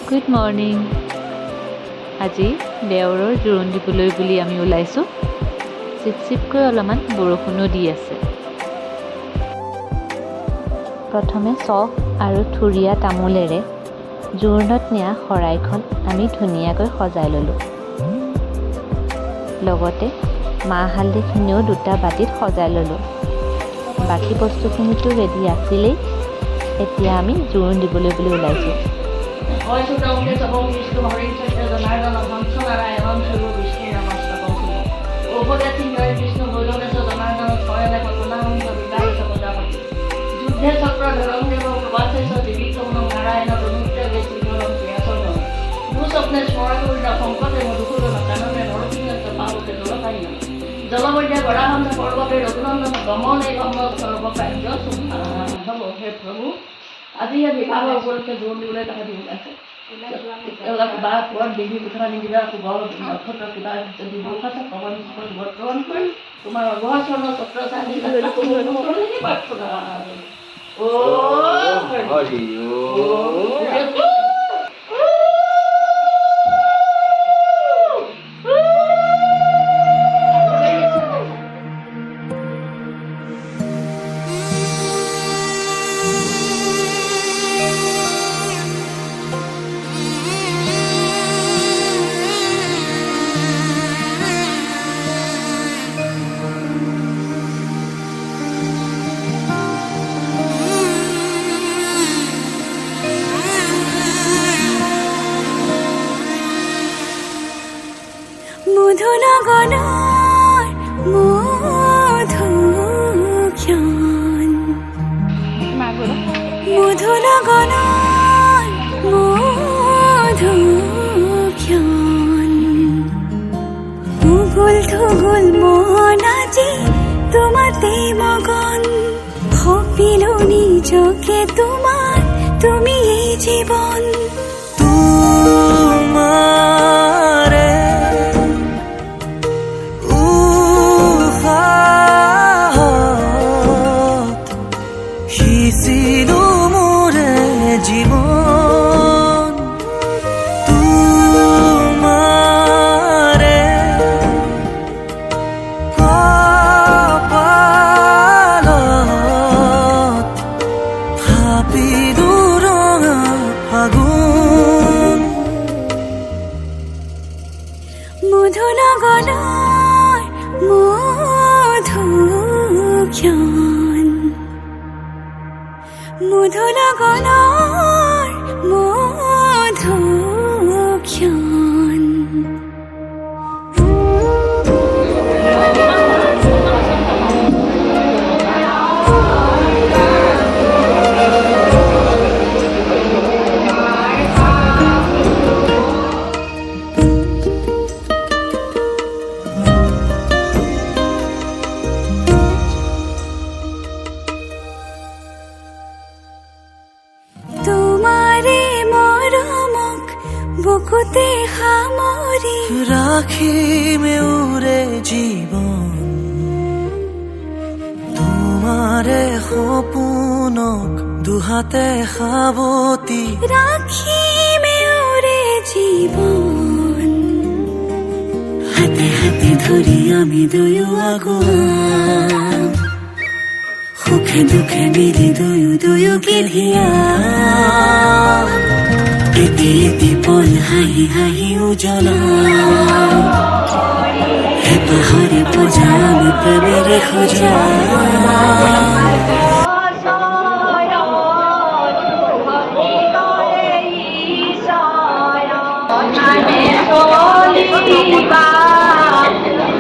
Good morning. আজি দেওৰৰ জোৰোণ দিবলৈ বুলি আমি ওলাইছোঁ। চিপচিপকৈ অলপমান বৰষুণো দি আছে। প্ৰথমে চফ আৰু থুৰীয়া তামোলেৰে জোৰোণত নিয়া শৰাইখন আমি ধুনীয়াকৈ সজাই ল'লোঁ। লগতে মাহ হালধিখিনিও দুটা বাতিত সজাই ল'লোঁ। বাকী বস্তুখিনিতো ৰেডি আছিলেই। এতিয়া আমি জোৰোণ দিবলৈ বুলি ওলাইছোঁ। জলবৈদ্য গৰাহন্ত পৰ্বতে ৰঘুনন্দন গমন এই ব্ৰহ্ম সৰ্বকাৰ্য হ'ব। হে প্ৰভু, আজি বিবাহৰ উপলক্ষে জোৰোণ দিবলৈ তাকে দিব আছে। কিবা পৰত দেৱী কথা নিদিবা, বৰ নক্ষত্ৰ কিবা যদি দুখ আছে কবন বৰ্তমান কৰি তোমাৰ অৱচৰণ চক্ৰ প্ৰাৰ্থনা। মধুনগনৰ মধুক্ষণ, মধুনগনৰ মধুক্ষণ, উগুল থুগুল মন আজি তোমাতে মগন, সপিলো নিজকে তোমাৰ, তুমি এই জীৱন। জীবন তোমাৰে কপালত হাপি দুৰঙা ফাগুন, মধুনগৰৰ মধুক্ষণ, মধুনগৰৰ মধুক্ষণ। বুকুতে সামৰি ৰাখিমে উৰে জীবন, তোমাৰে সপোনক দুহাতে সাৱতি ৰাখিমে উৰে জীৱন, হাতে হাতে ধৰি আমি দুয়ো আগুৱাম, সুখে দুখে মিলি দুয়ো দুয়োকে ধিয়াম, এটি এটি পল হাঁহি হাঁহি উজ্বলাম, হেঁপাহৰে পূজা আমি প্ৰেমেৰে সজাম।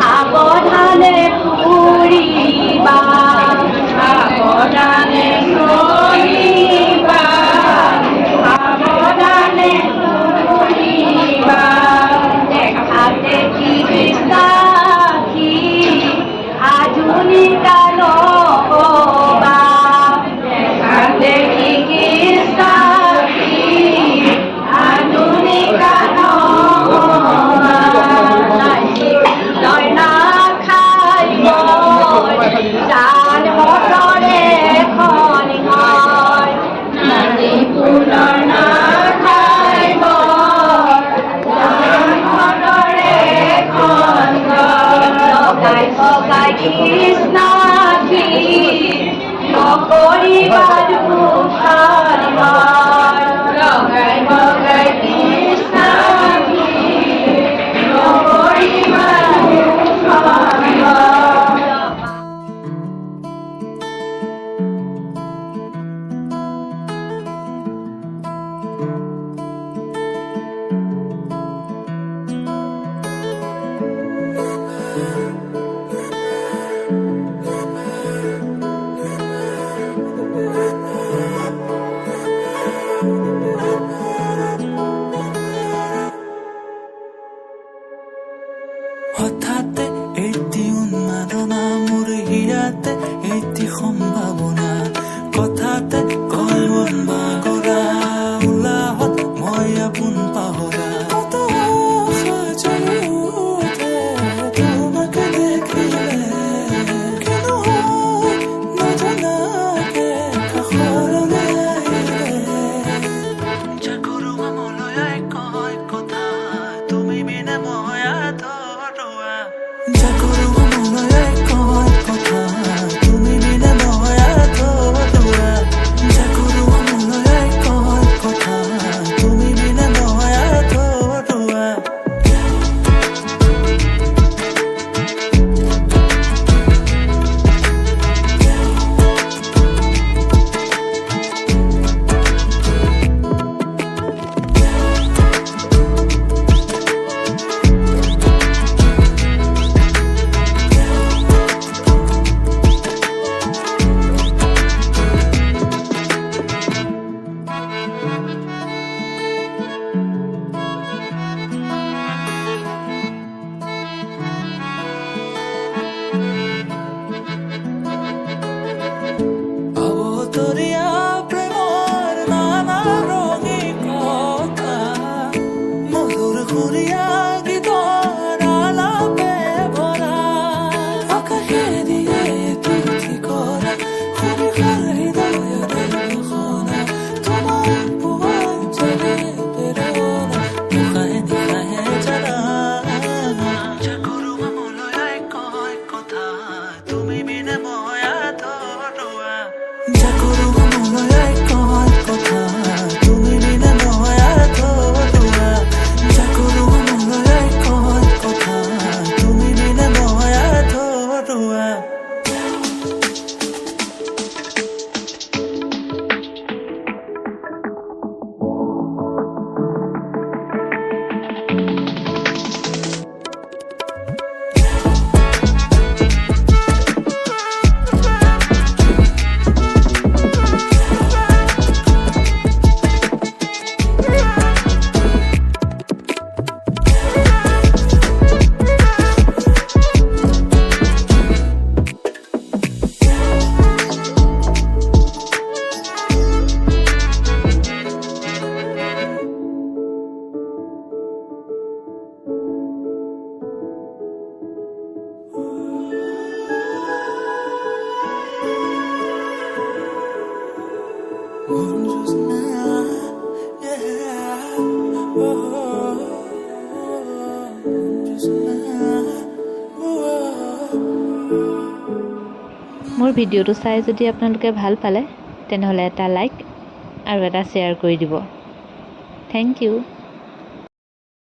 সাৱধানে ফুৰিবা, সাৱধানে চলিবা, সাৱধানে ফুৰিবা, দেখাতে কি বিশ্বাসী আধুনিক নকবা। ভিডিঅ'টো চাই যদি আপোনালোকে ভাল পালে তেনেহ'লে এটা লাইক আৰু এটা শ্বেয়াৰ কৰি দিব। Thank U.